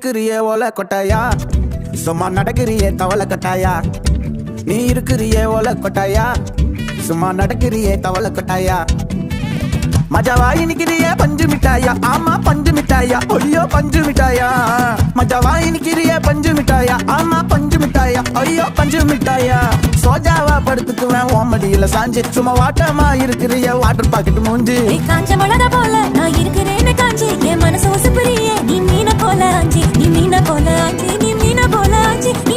இருக்கிறியே ஓலை கொட்டாயா, சும்மா நடக்கிறியே தவளை கட்டாயா. நீ இருக்கிறியே ஓலை கொட்டாயா, சும்மா நடக்கிறியே தவளை கொட்டாயா. மஜாவாய் நிக்கிறியே பஞ்சு மிட்டாயா, ஆமா பஞ்சு மிட்டாயா, ஐயோ பஞ்சு மிட்டாயா. மஜாவாய் நிக்கிறியே பஞ்சு மிட்டாயா, ஆமா பஞ்சு மிட்டாயா, ஐயோ பஞ்சு மிட்டாயா. சோஜாவா படுத்துக்குவேன் ஓமடியில சாஞ்சு, சும்மா வாட்டமா இருக்கிறிய வாட்டர் பாக்கெட் மூஞ்சி. காஞ்ச மிளகா போல நான் இருக்கிறேன்னு காஞ்சி, என் மனசு உசுப்புறியே நீ மீன போல ஆஞ்சி, நீ மீன போல ஆஞ்சி, நீ மீன போல ஆஞ்சி, நீ